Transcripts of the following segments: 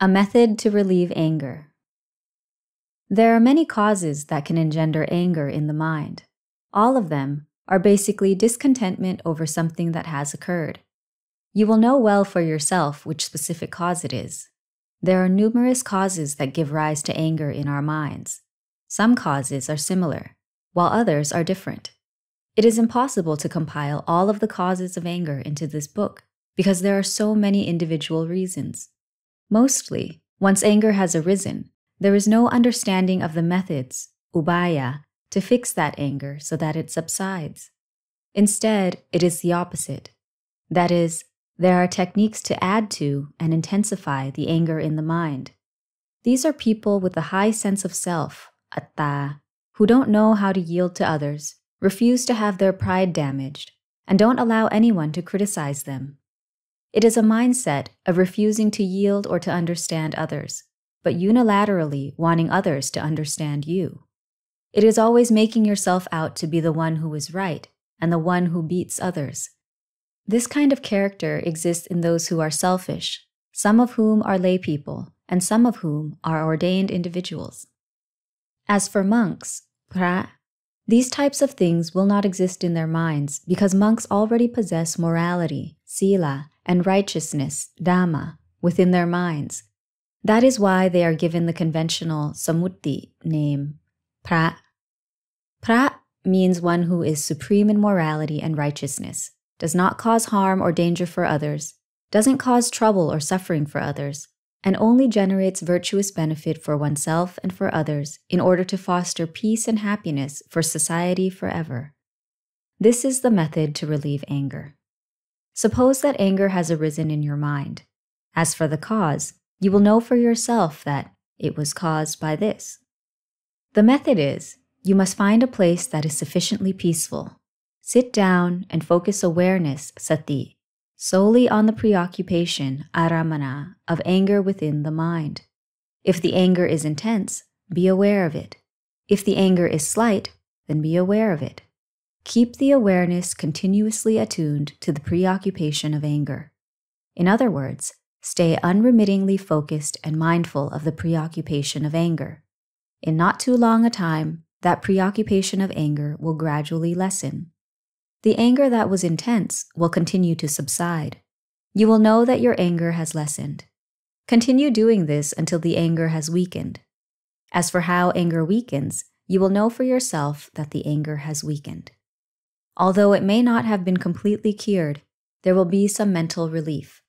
A method to relieve anger. There are many causes that can engender anger in the mind. All of them are basically discontentment over something that has occurred. You will know well for yourself which specific cause it is. There are numerous causes that give rise to anger in our minds. Some causes are similar, while others are different. It is impossible to compile all of the causes of anger into this book because there are so many individual reasons. Mostly, once anger has arisen, there is no understanding of the methods, ubaya, to fix that anger so that it subsides. Instead, it is the opposite. That is, there are techniques to add to and intensify the anger in the mind. These are people with a high sense of self, atta, who don't know how to yield to others, refuse to have their pride damaged, and don't allow anyone to criticize them. It is a mindset of refusing to yield or to understand others, but unilaterally wanting others to understand you. It is always making yourself out to be the one who is right and the one who beats others. This kind of character exists in those who are selfish, some of whom are lay people, and some of whom are ordained individuals. As for monks, these types of things will not exist in their minds because monks already possess morality, sila, and righteousness, Dhamma, within their minds. That is why they are given the conventional samutti name, pra. Pra means one who is supreme in morality and righteousness, does not cause harm or danger for others, doesn't cause trouble or suffering for others, and only generates virtuous benefit for oneself and for others in order to foster peace and happiness for society forever. This is the method to relieve anger. Suppose that anger has arisen in your mind. As for the cause, you will know for yourself that it was caused by this. The method is, you must find a place that is sufficiently peaceful. Sit down and focus awareness, sati, solely on the preoccupation, aramana, of anger within the mind. If the anger is intense, be aware of it. If the anger is slight, then be aware of it. Keep the awareness continuously attuned to the preoccupation of anger. In other words, stay unremittingly focused and mindful of the preoccupation of anger. In not too long a time, that preoccupation of anger will gradually lessen. The anger that was intense will continue to subside. You will know that your anger has lessened. Continue doing this until the anger has weakened. As for how anger weakens, you will know for yourself that the anger has weakened. Although it may not have been completely cured, there will be some mental relief.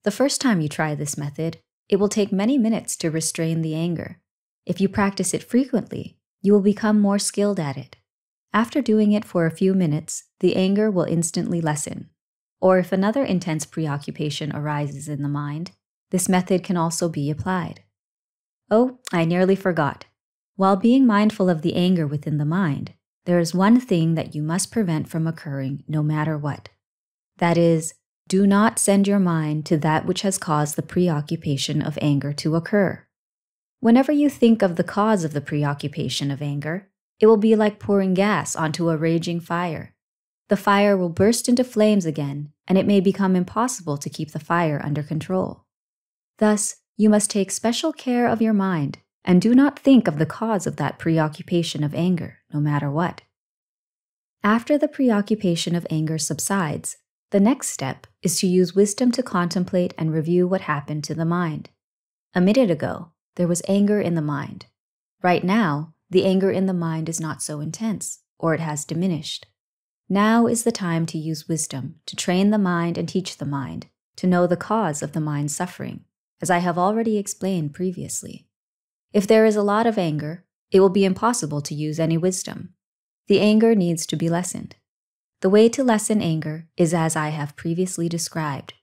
The first time you try this method, it will take many minutes to restrain the anger. If you practice it frequently, you will become more skilled at it. After doing it for a few minutes, the anger will instantly lessen. Or if another intense preoccupation arises in the mind, this method can also be applied. Oh, I nearly forgot. While being mindful of the anger within the mind, there is one thing that you must prevent from occurring no matter what. That is, do not send your mind to that which has caused the preoccupation of anger to occur. Whenever you think of the cause of the preoccupation of anger, it will be like pouring gas onto a raging fire. The fire will burst into flames again, and it may become impossible to keep the fire under control. Thus, you must take special care of your mind and do not think of the cause of that preoccupation of anger, no matter what. After the preoccupation of anger subsides, the next step is to use wisdom to contemplate and review what happened to the mind. A minute ago, there was anger in the mind. Right now, the anger in the mind is not so intense, or it has diminished. Now is the time to use wisdom, to train the mind and teach the mind, to know the cause of the mind's suffering, as I have already explained previously. If there is a lot of anger, it will be impossible to use any wisdom. The anger needs to be lessened. The way to lessen anger is as I have previously described.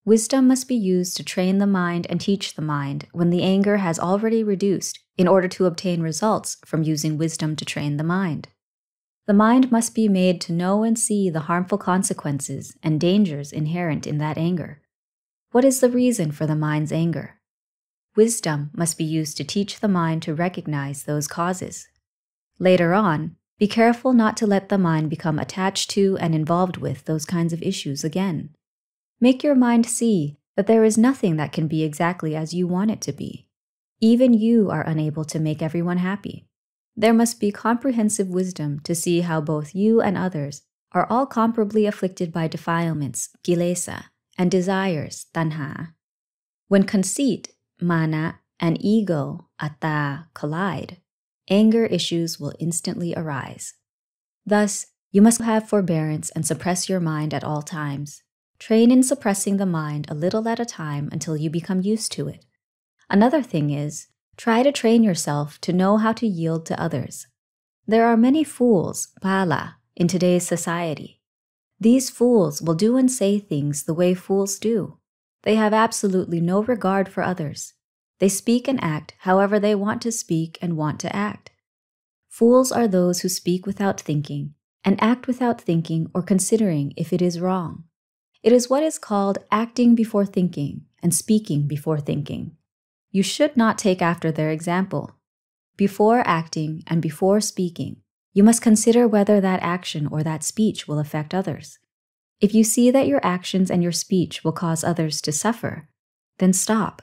Wisdom must be used to train the mind and teach the mind when the anger has already reduced in order to obtain results from using wisdom to train the mind. The mind must be made to know and see the harmful consequences and dangers inherent in that anger. What is the reason for the mind's anger? Wisdom must be used to teach the mind to recognize those causes. Later on, be careful not to let the mind become attached to and involved with those kinds of issues again. Make your mind see that there is nothing that can be exactly as you want it to be. Even you are unable to make everyone happy. There must be comprehensive wisdom to see how both you and others are all comparably afflicted by defilements, kilesa, and desires, tanha. When conceit, mana, and ego, atta, collide, anger issues will instantly arise. Thus, you must have forbearance and suppress your mind at all times. Train in suppressing the mind a little at a time until you become used to it. Another thing is, try to train yourself to know how to yield to others. There are many fools, pala, in today's society. These fools will do and say things the way fools do. They have absolutely no regard for others. They speak and act however they want to speak and want to act. Fools are those who speak without thinking and act without thinking or considering if it is wrong. It is what is called acting before thinking and speaking before thinking. You should not take after their example. Before acting and before speaking, you must consider whether that action or that speech will affect others. If you see that your actions and your speech will cause others to suffer, then stop